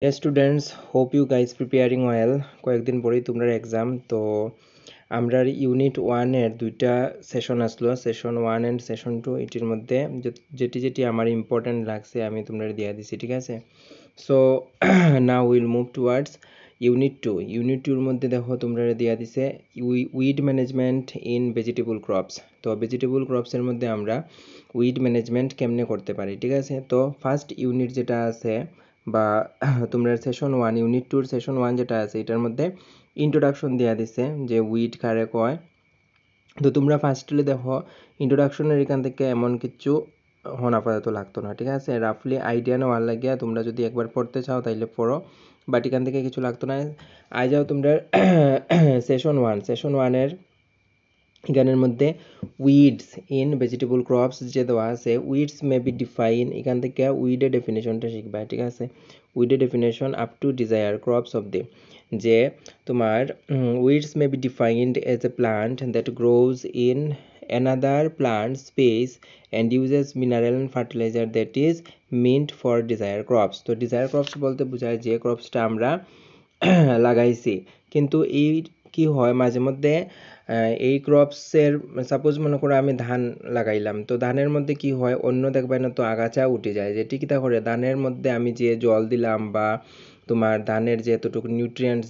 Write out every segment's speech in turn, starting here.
Yes, students, hope you guys preparing well. কয়েকদিন পরেই তোমরা এক্সাম তো আমরা ইউনিট 1 এর দুইটা সেশন আসলো, সেশন 1 এন্ড সেশন 2। এটির মধ্যে যেটি যেটি আমার ইম্পর্টেন্ট লাগছে আমি তোমরা দিয়ে দিছি, ঠিক আছে? So now will move towards unit 2। Unit 2 এর মধ্যে দেখো তোমরা দিয়ে দিছে weed management in vegetable crops. তো ভেজিটেবল ক্রপসের মধ্যে আমরা উইড ম্যানেজমেন্ট কেমনে করতে পারি, ঠিক আছে? তো ফার্স্ট ইউনিট যেটা আছে বা তোমরা সেশন 1 ইউনিট 2 সেশন 1 যেটা আছে এটার মধ্যে ইন্ট্রোডাকশন দেয়া দিছে যে উইড কারে কয়। তো তোমরা ফার্স্টলি দেখো ইন্ট্রোডাকশনের এখান থেকে এমন কিছু আপাতত লাগতো না, ঠিক আছে? রাফলি আইডিয়া নেওয়ার লাগিয়া তোমরা যদি একবার পড়তে চাও তাইলে পড়ো, বাট এখান থেকে কিছু লাগতো না। আই যাও তোমরা সেশন 1 এর এখানের মধ্যে উইডস ইন ভেজিটেবল ক্রপস যে দেওয়া আছে, উইডস মে বি ডিফাইন, এখান থেকে উইডের ডেফিনেশনটা শিখবা, ঠিক আছে? উইডের definition up to desire crops of the, যে তোমার weeds may be defined as a plant that grows in another plant space and uses mineral and fertilizer that is meant for desired crops। তো desired crops বলতে বোঝায় যে ক্রপসটা আমরা লাগাইছি, কিন্তু এই কি হয় মাঝে মধ্যে এই ক্রপসের, সাপোজ মনে করো আমি ধান লাগাইলাম, তো ধানের মধ্যে কি হয় অন্য দেখবে না তো আগাছা উঠে যায়, যেটি কিতা করে ধানের মধ্যে আমি যে জল দিলাম বা তোমার ধানের যে এতটুকু নিউট্রিয়েন্টস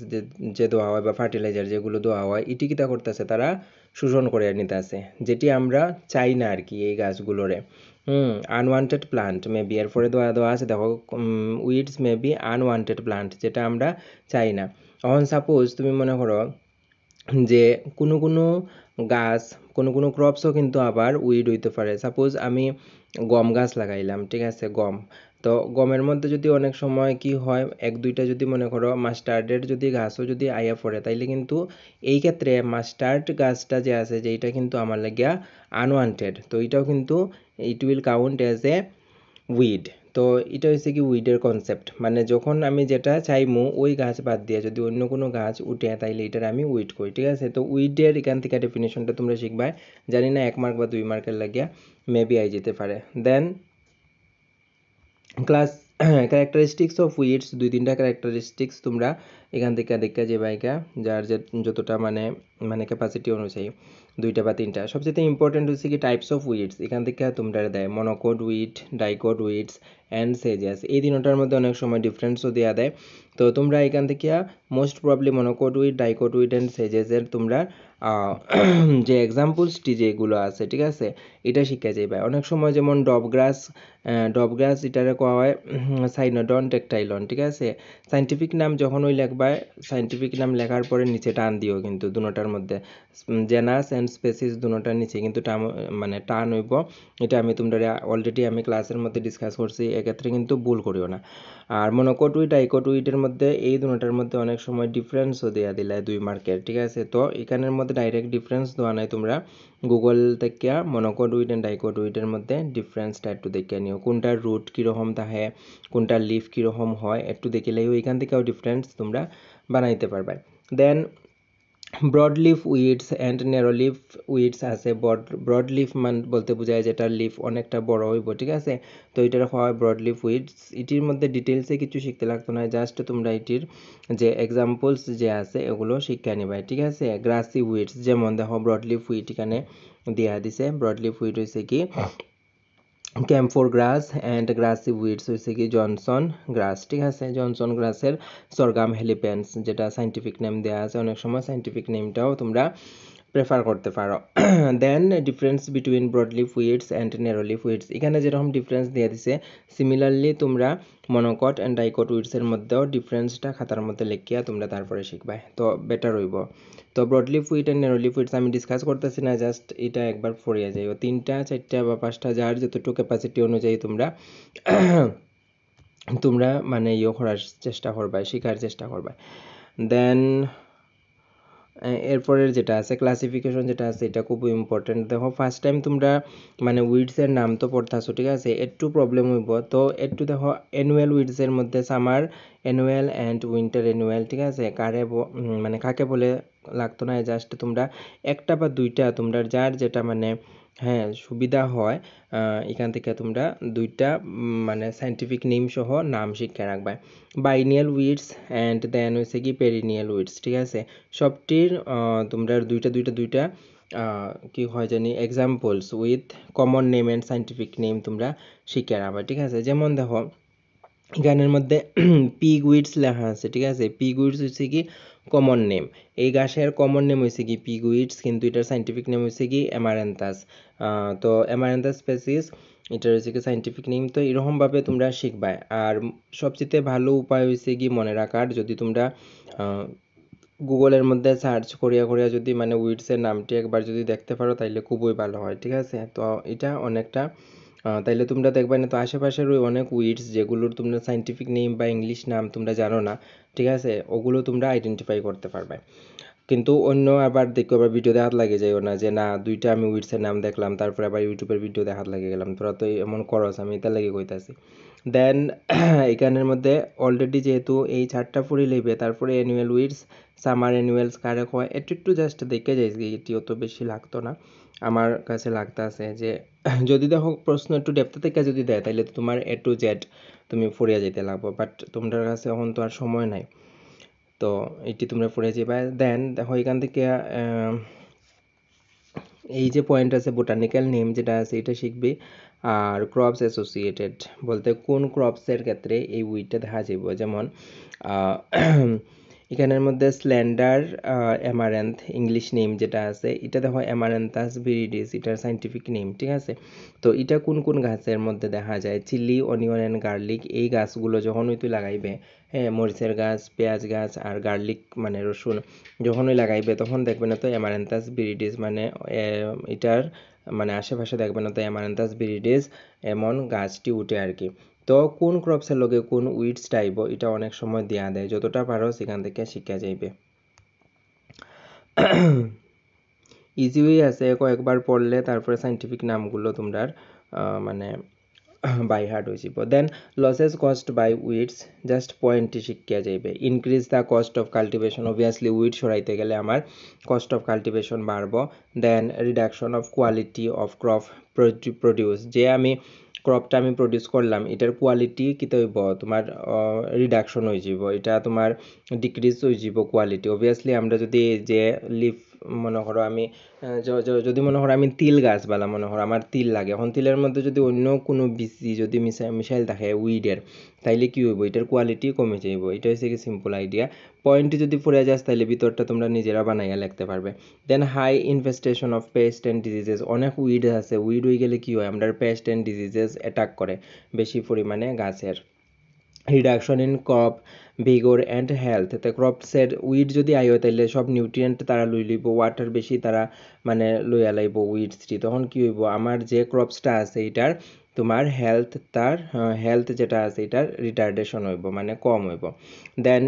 যে দেওয়া হয় বা ফার্টিলাইজার যেগুলো দেওয়া হয় এটি কিতা করতেছে তারা শোষণ করে নিতেছে, যেটি আমরা চাই না আর কি এই গাছগুলোরে। আনওয়ান্টেড প্লান্ট মেবি, এরপরে দেওয়া আছে দেখো উইডস মেবি আনওয়ান্টেড প্লান্ট, যেটা আমরা চাই না। এখন সাপোজ তুমি মনে করো যে কোনো কোনো গাছ, কোনো কোনো ক্রপসও কিন্তু আবার উইড হইতে পারে। সাপোজ আমি গম গাছ লাগাইলাম, ঠিক আছে? গম, তো গমের মধ্যে যদি অনেক সময় কি হয় এক দুইটা যদি মনে করো মাস্টার্ডের যদি গাছও যদি আইয়া পড়ে, তাইলে কিন্তু এই ক্ষেত্রে মাস্টার্ড গাছটা যে আছে যে এটা কিন্তু আমার লাগিয়া আনওয়ান্টেড, তো এটাও কিন্তু it will count as a weed. তো এটা হচ্ছে কি উইডের কনসেপ্ট, মানে যখন আমি যেটা চাইমু ওই গাছ বাদ দিয়ে যদি অন্য কোনো গাছ উঠে তাইলে এটার আমি উইড করি, ঠিক আছে? তো উইডের এখান থেকে ডেফিনেশনটা তোমরা শিখবা, জানি না 1 মার্ক বা 2 মার্কের লাগিয়া মেবি আই যেতে পারে। Then class characteristics of weeds, 2-3টা ক্যারেক্টারিস্টিক্স তোমরা এখান থেকে দেখা যে বাইকা যার যে যতটা মানে মানে ক্যাপাসিটি অনুযায়ী 2টা বা 3টা। সবচেয়ে ইম্পর্টেন্ট হচ্ছে কি টাইপস অফ উইডস, এখান থেকে তোমরা দেয় মনোকোড উইড, ডাইকোড উইডস অ্যান্ড সেজাস। এই 3টার মধ্যে অনেক সময় ডিফারেন্সও দেওয়া দেয়। তো তোমরা এখান থেকে most probably monocot weed, dicot weed and সেজেসের তোমরা যে এক্সাম্পলসটি যেগুলো আছে, ঠিক আছে, এটা শিখে যাইবা। অনেক সময় যেমন ডবগ্রাস এটারে কোয়া হয় সাইনোডন টেকটাইলন, ঠিক আছে? সাইন্টিফিক নাম যখন ওই লেখবা, সাইন্টিফিক নাম লেখার পরে নিচে টান দিও, কিন্তু দুটার মধ্যে জেনাস অ্যান্ড স্পেসিস দুটার নিচে কিন্তু টান মানে টান হইব। এটা আমি তোমরা অলরেডি আমি ক্লাসের মধ্যে ডিসকাস করছি, এক্ষেত্রে কিন্তু ভুল করিও না। আর মনোকোট উইড, ডাইকোট উইডের মধ্যে এই দুটার মধ্যে অনেক সময় ডিফারেন্সও দেওয়া দিলে 2 মার্কের, ঠিক আছে? তো এখানের মধ্যে ডাইরেক্ট ডিফারেন্স দেওয়া নাই, তোমরা গুগল থেকে মনোকোড উইড অ্যান্ড ডাইকোড উইডের মধ্যে ডিফারেন্সটা একটু দেখে নিও, কোনটার রুট কীরকম থাকে, কোনটার লিফ কীরকম হয় একটু দেখিলেও এখান থেকেও ডিফারেন্স তোমরা বানাইতে পারবে। Then broad leaf weeds and narrow leaf weeds আছে। ব্রড লিফ বলতে বোঝায় যেটা লিফ অনেকটা বড় হইব, ঠিক আছে? তো এটার হয় ব্রড লিফ উইডস। এটির মধ্যে ডিটেলসে কিছু শিখতে লাগতো না, জাস্ট তোমরা এটির যে এক্সাম্পলস যে আছে এগুলো শিক্ষা নিবাই, ঠিক আছে? গ্রাসি উইডস, যেমন দেখো ব্রড লিফ উইড এখানে দিয়া দিছে। ব্রড লিফ উইড হয়েছে কি ক্যাম্ফোর গ্রাস অ্যান্ড গ্রাসি উইডস হয়েছে কি জনসন গ্রাস, ঠিক আছে? জনসন গ্রাসের সরগাম হেলিপ্যান্স যেটা সাইন্টিফিক নেম দেওয়া আছে, অনেক সময় সাইন্টিফিক নেমটাও তোমরা প্রেফার করতে পারো। Then difference between broadleaf weeds and narrowleaf weeds, এখানে যেরকম ডিফারেন্স দিয়ে দিছে সিমিলারলি তোমরা মনোকট অ্যান্ড ডাইকট উইডসের মধ্যেও ডিফারেন্সটা খাতার মধ্যে লিখিয়া তোমরা তারপরে শিখবা, তো বেটার হইব। তো ব্রডলিফ উইড অ্যান্ড ন্যারোলিফ উইডস আমি ডিসকাস করতেছি না, জাস্ট এটা একবার পড়িয়া যাইও। 3টা 4টা বা 5টা যার যতটুকু ক্যাপাসিটি অনুযায়ী তোমরা তোমরা মানে করার চেষ্টা করবা, শেখার চেষ্টা করবা। দেন এরপরের যেটা আছে ক্লাসিফিকেশন যেটা আছে এটা খুব ইম্পর্টেন্ট। দেখো ফার্স্ট টাইম তোমরা মানে উইডসের নাম তো পড়তাছো, ঠিক আছে? একটু প্রবলেম হইব, তো একটু দেখো অ্যানুয়াল উইডসের মধ্যে summer annual and winter annual, ঠিক আছে? মানে কাকে বলে লাগতো না, জাস্ট তোমরা একটা বা দুইটা তোমরা যার যেটা মানে হ্যাঁ সুবিধা হয় এখান থেকে তোমরা দুইটা মানে সাইন্টিফিক নেম সহ নাম শিখে রাখবা বাইনিয়াল উইডস অ্যান্ড দেন হচ্ছে কি পেরিনিয়াল উইডস ঠিক আছে সবটির তোমরা দুইটা কি হয় জানি examples with common name and scientific name তোমরা শিখে রাখবা ঠিক আছে যেমন দেখো গানের মধ্যে পিগ উইডস লেখা আছে ঠিক আছে পিগ উইডস হচ্ছে কি কমন নেম এই গাছের কমন নেম হচ্ছে কি পিগ উইডস কিন্তু এটার সাইন্টিফিক নেম হচ্ছে কি অ্যামারেন্থাস তো অ্যামারেন্থাস স্পেসিস এটার হচ্ছে কি সাইন্টিফিক নেম তো এরকমভাবে তোমরা শিখবা আর সবচেয়ে ভালো উপায় হচ্ছে কি মনে রাখার যদি তোমরা গুগলের মধ্যে সার্চ করিয়া করিয়া যদি মানে উইডসের নামটি একবার যদি দেখতে পারো তাইলে খুবই ভালো হয় ঠিক আছে তো এটা অনেকটা তাইলে তোমরা দেখবে না তো আশেপাশের ওই অনেক উইডস যেগুলোর তোমরা সাইন্টিফিক নেম বা ইংলিশ নাম তোমরা জানো না ঠিক আছে ওগুলো তোমরা আইডেন্টিফাই করতে পারবে কিন্তু অন্য আবার দেখো আবার ভিডিও দেখাত লাগে যাইও না যে না দুইটা আমি উইডসের নাম দেখলাম তারপরে আবার ইউটিউবের ভিডিও দেখাত লাগে গেলাম তোরা তো এমন করস আমি এটা লাগে কইতাছি দেন এখানের মধ্যে অলরেডি যেহেতু এই চারটা পড়ে লইবে তারপরে অ্যানুয়াল উইডস সামার অ্যানুয়ালস কারে হয় একটু জাস্ট দেখে যাইছি এটি অত বেশি লাগতো না আমার কাছে লাগতে আছে যে যদি দেখো প্রশ্ন একটু ডেপথ থেকে যদি দেয় তাহলে তো তোমার এ টু জেড তুমি ফুরিয়া যেতে লাগবো বাট তোমার কাছে এখন তো আর সময় নাই তো এটি তোমরা পড়ে যাবা দেন দেখো এখান থেকে এই যে পয়েন্ট আছে বোটানিক্যাল নেম যেটা আছে এটা শিখবে আর ক্রপস অ্যাসোসিয়েটেড বলতে কোন ক্রপসের ক্ষেত্রে এই উইডটা দেখা যাব যেমন এখানের মধ্যে স্ল্যান্ডার অ্যামারেন্থ ইংলিশ নেম যেটা আছে এটা দেখো অ্যামারেন্থাস ভিরিডিস এটার সাইন্টিফিক নেম ঠিক আছে তো এটা কোন কোন গাছের মধ্যে দেখা যায় চিলি অনিয়ন অ্যান্ড গার্লিক এই গাছগুলো যখনই তুই লাগাইবে হ্যাঁ মরিচের গাছ পেঁয়াজ গাছ আর গার্লিক মানে রসুন যখনই লাগাইবে তখন দেখবে না তো অ্যামারেন্থাস ভিরিডিস মানে এটার মানে আশেপাশে দেখবে না তো অ্যামারেন্থাস ভিরিডিস এমন গাছটি উঠে আর কি তো কোন ক্রপসের লগে কোন উইডস টাইব এটা অনেক সময় দেয়া দেয় যতটা পারো সেখান থেকে শিখা যাইবে ইজি ওয়ে আছে কয়েকবার পড়লে তারপরে সাইন্টিফিক নামগুলো তোমরা মানে বাই হার্ট হয়ে যাব then losses caused by weeds just পয়েন্টটি শিখিয়া যাইবে increase the cost of cultivation obviously weed সরাইতে গেলে আমার কস্ট অফ কাল্টিভেশন বাড়বো then reduction of quality of crop produce যে আমি ক্রপটা আমি প্রডিউস করলাম এটার কোয়ালিটি কিতে হইব তোমার রিডাকশন হয়ে যাব এটা তোমার ডিক্রিজ হয়ে যাব কোয়ালিটি অবভিয়াসলি আমরা যদি যে লিফ মনে করো আমি যদি মনে করো আমি তিল গাছ বালা মনে করো আমার তিল লাগে এখন তিলের মধ্যে যদি অন্য কোনো বিচি যদি মিশাইল থাকে উইডের তাইলে কি হইব এটার কোয়ালিটি কমে যাইব এটা হচ্ছে কি সিম্পল আইডিয়া পয়েন্টে যদি পড়ে যাস তাহলে ভিতরটা তোমরা নিজেরা বানাইয়া লিখতে পারবে then high infestation of pest and diseases অনেক উইড আছে উইড হয়ে গেলে কি হয় আমরা পেস্ট অ্যান্ড ডিজিজেস অ্যাটাক করে বেশি পরিমাণে গাছের reduction in crop vigour and health তো ক্রপসের উইড যদি আইও তাইলে সব নিউট্রিয়েন্ট তারা লই লইব ওয়াটার বেশি তারা মানে লইয়া লাইব উইডসটি তখন কি হইব আমার যে ক্রপসটা আছে এটার তোমার হেলথ তার হেলথ যেটা আছে এটার রিটার্ডেশন হইব মানে কম হইব দেন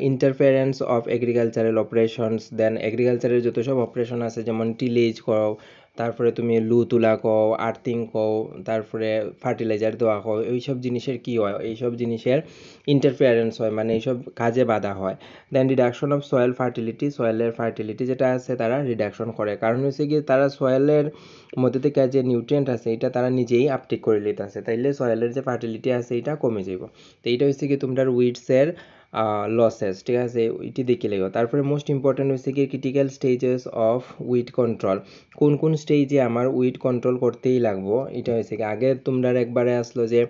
ইন্টারফারেন্স অফ এগ্রিকালচারাল অপারেশনস দেন এগ্রিকালচারের যত সব অপারেশন আছে যেমন টিলেজ করো তারপরে তুমি লু তুলা কও আর্থিং কও তারপরে ফার্টিলাইজার দেওয়া কও এইসব জিনিসের কি হয় এইসব জিনিসের ইন্টারফেয়ারেন্স হয় মানে এইসব কাজে বাধা হয় then reduction of soil fertility সয়েলের ফার্টিলিটি যেটা আছে তারা রিডাকশন করে কারণ হচ্ছে কি তারা সয়েলের মধ্যে থেকে যে নিউট্রিয়েন্ট আছে এটা তারা নিজেই আপটেক করে নিতেছে তাইলে সয়েলের যে ফার্টিলিটি আছে এটা কমে যাব তো এইটা হচ্ছে কি তোমরা উইডসের লসেস ঠিক আছে এটি দেখে লেগো তারপরে মোস্ট ইম্পর্টেন্ট হচ্ছে কি critical stages of weed control কোন কোন স্টেজে আমার উইড কন্ট্রোল করতেই লাগবো এটা হয়েছে কি আগে তোমরা একবারে আসলো যে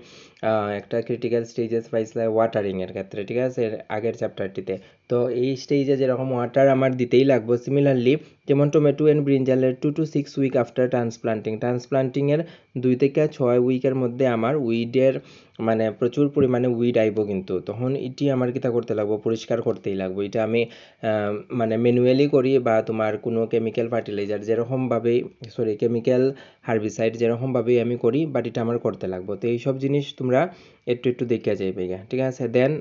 একটা ক্রিটিক্যাল স্টেজেস পাইছিলে ওয়াটারিংয়ের ক্ষেত্রে ঠিক আছে আগের চ্যাপ্টারটিতে তো এই স্টেজে যেরকম ওয়াটার আমার দিতেই লাগবো সিমিলারলি যেমন টমেটো অ্যান্ড ব্রিঞ্জালের 2 to 6 উইক আফটার ট্রান্সপ্লান্টিংয়ের 2 থেকে 6 উইকের মধ্যে আমার উইডের মানে প্রচুর পরিমাণে উইড আইব কিন্তু তখন এটি আমার কিতা করতে লাগবো পরিষ্কার করতেই লাগবো এটা আমি মানে ম্যানুয়ালি করি বা তোমার কোনো কেমিক্যাল ফার্টিলাইজার যেরকমভাবেই সরি কেমিক্যাল হার্বিসাইড যেরকমভাবেই আমি করি বাট এটা আমার করতে লাগবো তো এইসব জিনিস তোমরা একটু দেখিয়া যাইবে ঠিক আছে দেন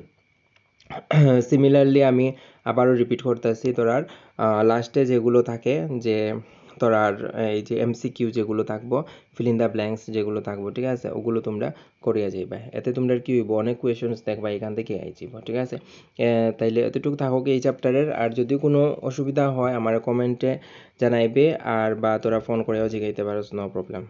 সিমিলারলি আমি আবারও রিপিট করতেছি তোরার লাস্টে যেগুলো থাকে যে তোরার এই যে এমসিকিউ যেগুলো থাকবো, ফিল ইন দ্য ব্ল্যাঙ্কস যেগুলো থাকবো, ঠিক আছে, ওগুলো তোমরা করিয়া যাইবা। এতে তোমরা কি হইব, অনেক কোয়েশনস দেখবা এখান থেকে আইছিব, ঠিক আছে। তাইলে এতটুকু থাকুক এই চ্যাপ্টারের। আর যদি কোনো অসুবিধা হয় আমার কমেন্টে জানাইবে, আর বা তোরা ফোন করেও জিগাইতে পারোস, নো প্রবলেম।